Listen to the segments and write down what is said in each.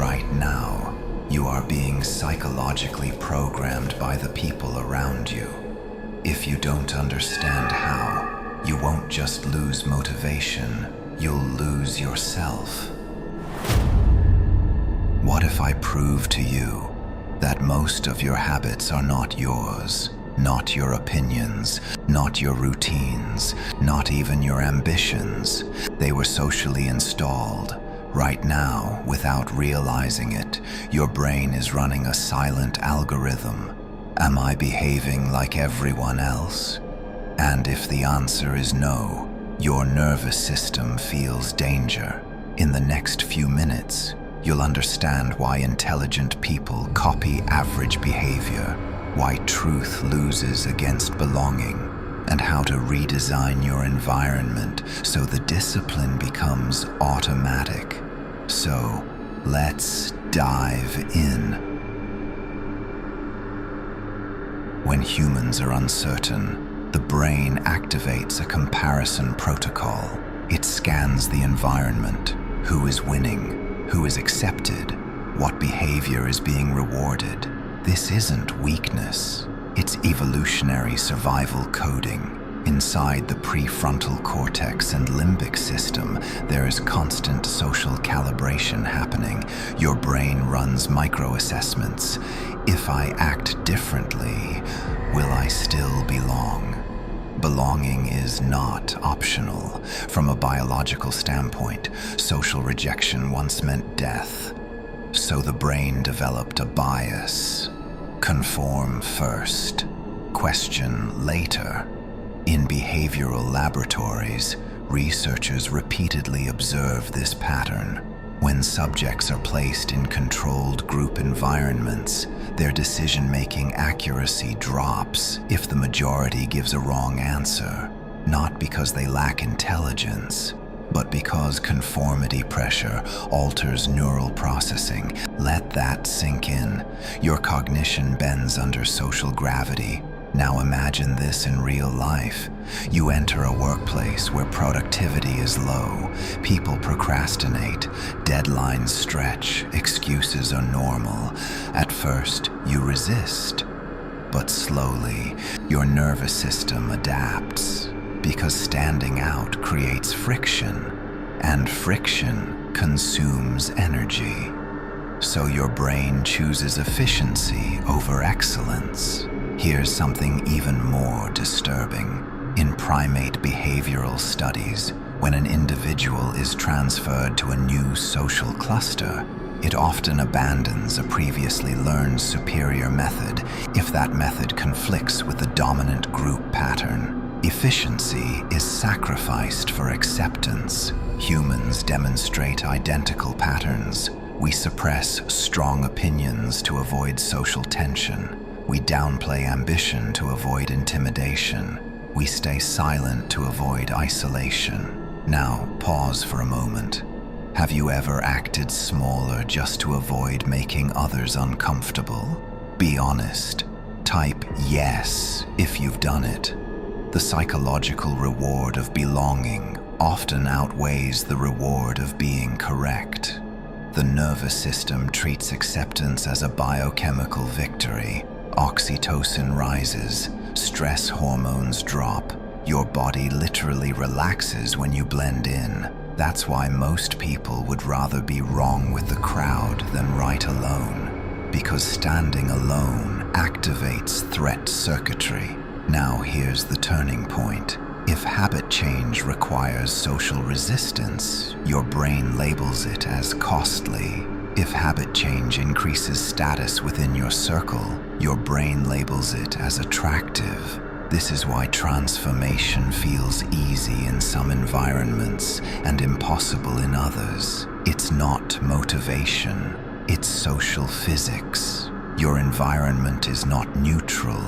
Right now, you are being psychologically programmed by the people around you. If you don't understand how, you won't just lose motivation, you'll lose yourself. What if I prove to you that most of your habits are not yours, not your opinions, not your routines, not even your ambitions? They were socially installed. Right now, without realizing it, your brain is running a silent algorithm. Am I behaving like everyone else? And if the answer is no, your nervous system feels danger. In the next few minutes, you'll understand why intelligent people copy average behavior, why truth loses against belonging, and how to redesign your environment so the discipline becomes automatic. So, let's dive in. When humans are uncertain, the brain activates a comparison protocol. It scans the environment. Who is winning? Who is accepted? What behavior is being rewarded? This isn't weakness. It's evolutionary survival coding. Inside the prefrontal cortex and limbic system, there is constant social calibration happening. Your brain runs micro-assessments. If I act differently, will I still belong? Belonging is not optional. From a biological standpoint, social rejection once meant death. So the brain developed a bias. Conform first, question later. In behavioral laboratories, researchers repeatedly observe this pattern. When subjects are placed in controlled group environments, their decision-making accuracy drops if the majority gives a wrong answer, not because they lack intelligence, but because conformity pressure alters neural processing. Let that sink in. Your cognition bends under social gravity. Now imagine this in real life. You enter a workplace where productivity is low, people procrastinate, deadlines stretch, excuses are normal. At first, you resist, but slowly, your nervous system adapts, because standing out creates friction, and friction consumes energy. So your brain chooses efficiency over excellence. Here's something even more disturbing. In primate behavioral studies, when an individual is transferred to a new social cluster, it often abandons a previously learned superior method if that method conflicts with the dominant group pattern. Efficiency is sacrificed for acceptance. Humans demonstrate identical patterns. We suppress strong opinions to avoid social tension. We downplay ambition to avoid intimidation. We stay silent to avoid isolation. Now, pause for a moment. Have you ever acted smaller just to avoid making others uncomfortable? Be honest. Type yes if you've done it. The psychological reward of belonging often outweighs the reward of being correct. The nervous system treats acceptance as a biochemical victory. Oxytocin rises, stress hormones drop. Your body literally relaxes when you blend in. That's why most people would rather be wrong with the crowd than right alone, because standing alone activates threat circuitry. Now here's the turning point. If habit change requires social resistance, your brain labels it as costly. If habit change increases status within your circle, your brain labels it as attractive. This is why transformation feels easy in some environments and impossible in others. It's not motivation, it's social physics. Your environment is not neutral.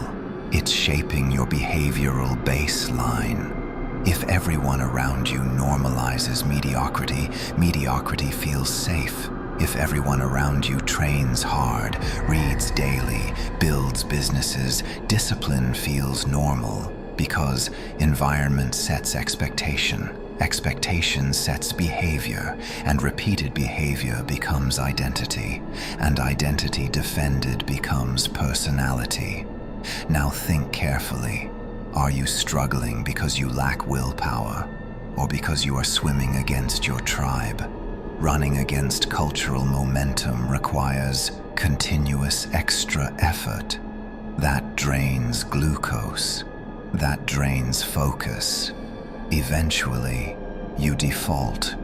It's shaping your behavioral baseline. If everyone around you normalizes mediocrity, mediocrity feels safe. If everyone around you trains hard, reads daily, builds businesses, discipline feels normal, because environment sets expectation. Expectation sets behavior, and repeated behavior becomes identity, and identity defended becomes personality. Now think carefully. Are you struggling because you lack willpower, or because you are swimming against your tribe? Running against cultural momentum requires continuous extra effort. That drains glucose. That drains focus. Eventually, you default.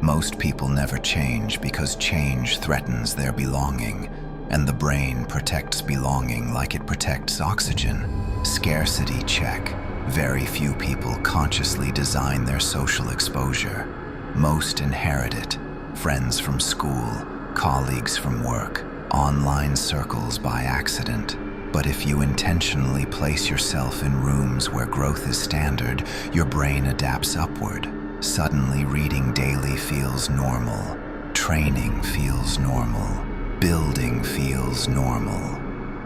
Most people never change because change threatens their belonging, and the brain protects belonging like it protects oxygen. Scarcity check. Very few people consciously design their social exposure. Most inherit it. Friends from school, colleagues from work, online circles by accident. But if you intentionally place yourself in rooms where growth is standard, your brain adapts upward. Suddenly, reading daily feels normal. Training feels normal. Building feels normal.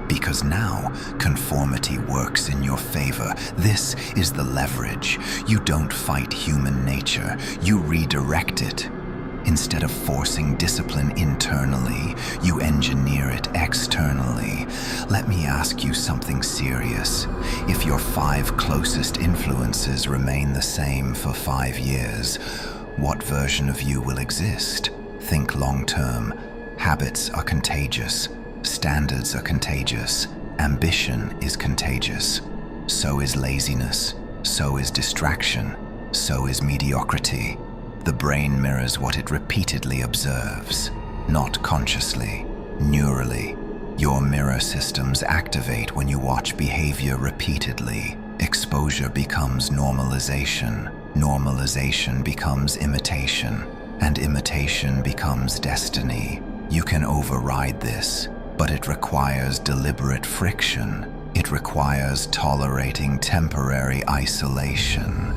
Because now, conformity works in your favor. This is the leverage. You don't fight human nature, you redirect it. Instead of forcing discipline internally, you engineer it externally. Let me ask you something serious. If your 5 closest influences remain the same for 5 years, what version of you will exist? Think long-term. Habits are contagious. Standards are contagious. Ambition is contagious. So is laziness. So is distraction. So is mediocrity. The brain mirrors what it repeatedly observes, not consciously, neurally. Your mirror systems activate when you watch behavior repeatedly. Exposure becomes normalization. Normalization becomes imitation, and imitation becomes destiny. You can override this, but it requires deliberate friction. It requires tolerating temporary isolation.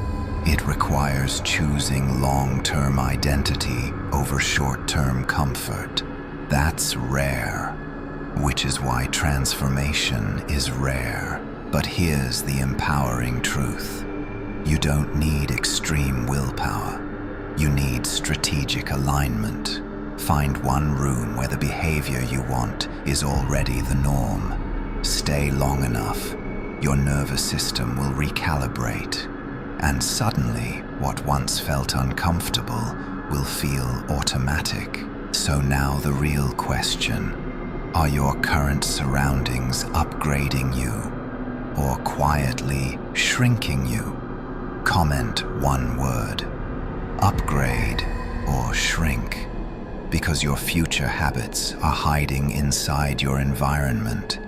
It requires choosing long-term identity over short-term comfort. That's rare, which is why transformation is rare. But here's the empowering truth. You don't need extreme willpower. You need strategic alignment. Find one room where the behavior you want is already the norm. Stay long enough, your nervous system will recalibrate. And suddenly, what once felt uncomfortable will feel automatic. So now the real question: are your current surroundings upgrading you, or quietly shrinking you? Comment one word: upgrade or shrink. Because your future habits are hiding inside your environment,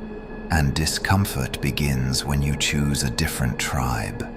and discomfort begins when you choose a different tribe.